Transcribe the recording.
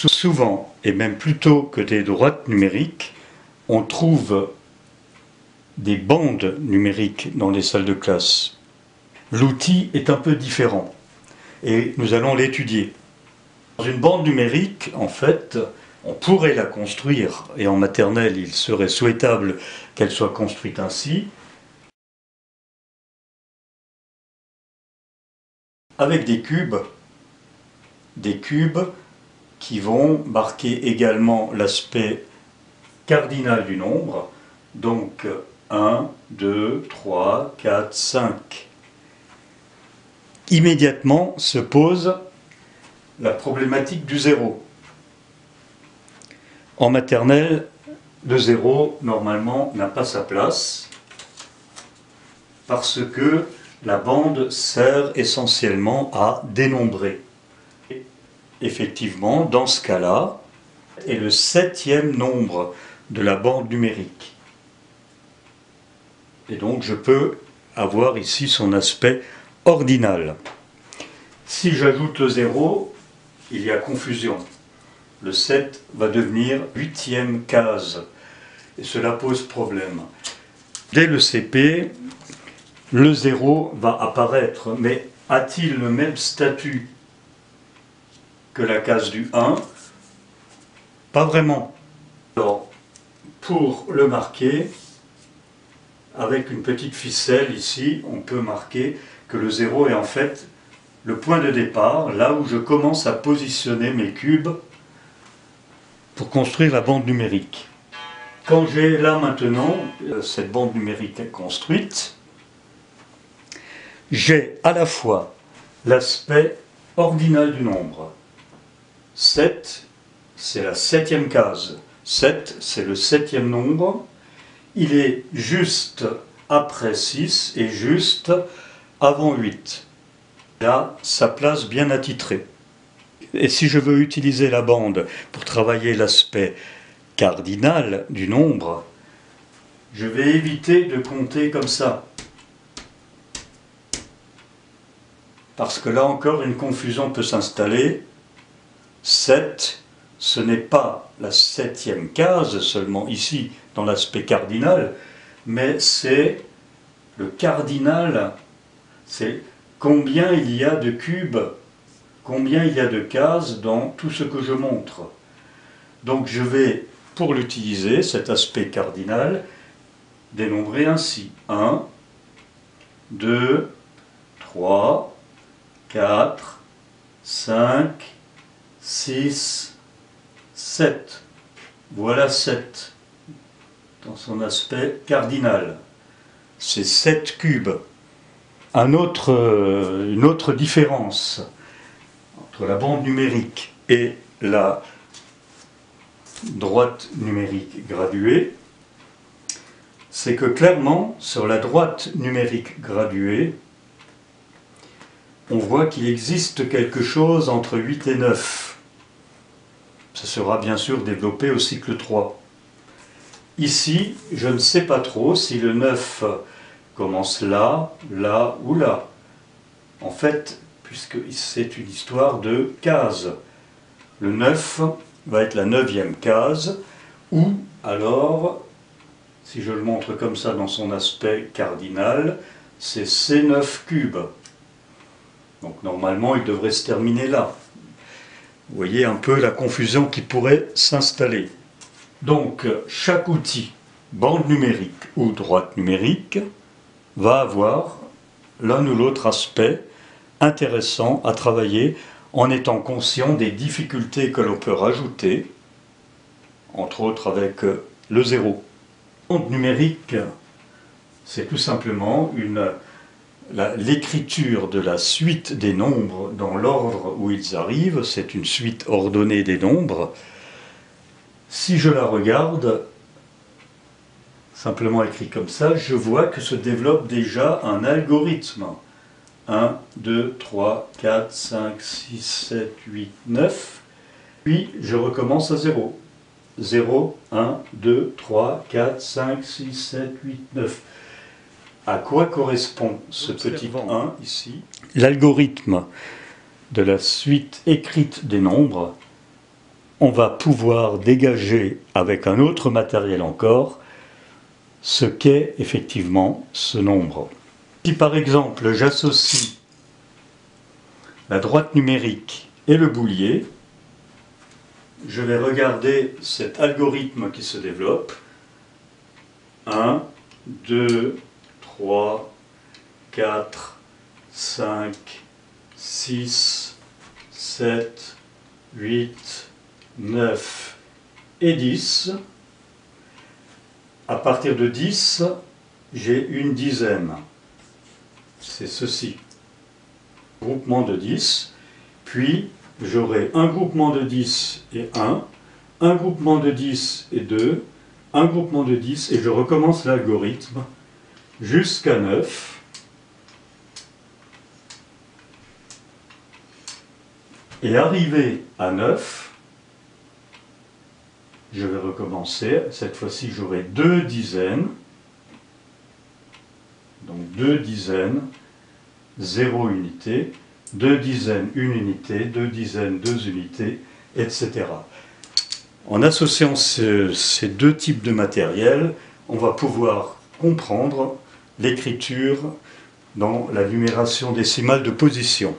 Souvent, et même plutôt que des droites numériques, on trouve des bandes numériques dans les salles de classe. L'outil est un peu différent et nous allons l'étudier. Dans une bande numérique, en fait, on pourrait la construire, et en maternelle, il serait souhaitable qu'elle soit construite ainsi, avec des cubes qui vont marquer également l'aspect cardinal du nombre, donc 1, 2, 3, 4, 5. Immédiatement se pose la problématique du zéro. En maternelle, le zéro, normalement, n'a pas sa place, parce que la bande sert essentiellement à dénombrer. Effectivement, dans ce cas-là, est le 7e nombre de la bande numérique. Et donc je peux avoir ici son aspect ordinal. Si j'ajoute le 0, il y a confusion. Le 7 va devenir 8e case. Et cela pose problème. Dès le CP, le 0 va apparaître, mais a-t-il le même statut que la case du 1? Pas vraiment. Alors, pour le marquer, avec une petite ficelle ici, on peut marquer que le 0 est en fait le point de départ, là où je commence à positionner mes cubes pour construire la bande numérique. Quand j'ai là maintenant cette bande numérique construite, j'ai à la fois l'aspect ordinal du nombre. 7, c'est la 7e case. 7, c'est le 7e nombre. Il est juste après 6 et juste avant 8. Il a sa place bien attitrée. Et si je veux utiliser la bande pour travailler l'aspect cardinal du nombre, je vais éviter de compter comme ça. Parce que là encore, une confusion peut s'installer. 7, ce n'est pas la 7e case seulement ici, dans l'aspect cardinal, mais c'est le cardinal, c'est combien il y a de cubes, combien il y a de cases dans tout ce que je montre. Donc je vais, pour l'utiliser, cet aspect cardinal, dénombrer ainsi. 1, 2, 3, 4, 5, 6, 7. Voilà 7 dans son aspect cardinal. C'est 7 cubes. Une autre différence entre la bande numérique et la droite numérique graduée, c'est que clairement, sur la droite numérique graduée, on voit qu'il existe quelque chose entre 8 et 9. Ça sera bien sûr développé au cycle 3. Ici, je ne sais pas trop si le 9 commence là, là ou là. En fait, puisque c'est une histoire de cases. Le 9 va être la 9e case, ou alors, si je le montre comme ça dans son aspect cardinal, c'est C9 cubes. Donc normalement, il devrait se terminer là. Vous voyez un peu la confusion qui pourrait s'installer. Donc, chaque outil, bande numérique ou droite numérique, va avoir l'un ou l'autre aspect intéressant à travailler en étant conscient des difficultés que l'on peut rajouter, entre autres avec le 0. La bande numérique, c'est tout simplement l'écriture de la suite des nombres dans l'ordre où ils arrivent. C'est une suite ordonnée des nombres. Si je la regarde, simplement écrit comme ça, je vois que se développe déjà un algorithme. 1, 2, 3, 4, 5, 6, 7, 8, 9. Puis je recommence à 0. 0, 1, 2, 3, 4, 5, 6, 7, 8, 9. À quoi correspond ce petit 1 ici? L'algorithme de la suite écrite des nombres on va pouvoir dégager avec un autre matériel encore ce qu'est effectivement ce nombre. Si par exemple j'associe la droite numérique et le boulier, je vais regarder cet algorithme qui se développe. 1, 2, 3, 4, 5, 6, 7, 8, 9 et 10. À partir de 10, j'ai une dizaine. C'est ceci. Groupement de 10. Puis, j'aurai un groupement de 10 et 1, un groupement de 10 et 2, un groupement de 10, et je recommence l'algorithme jusqu'à 9. Et arrivé à 9, je vais recommencer. Cette fois-ci, j'aurai 2 dizaines. Donc 2 dizaines, 0 unité, 2 dizaines, 1 unité, 2 dizaines, 2 unités, etc. En associant ces deux types de matériel, on va pouvoir comprendre l'écriture dans la numération décimale de position.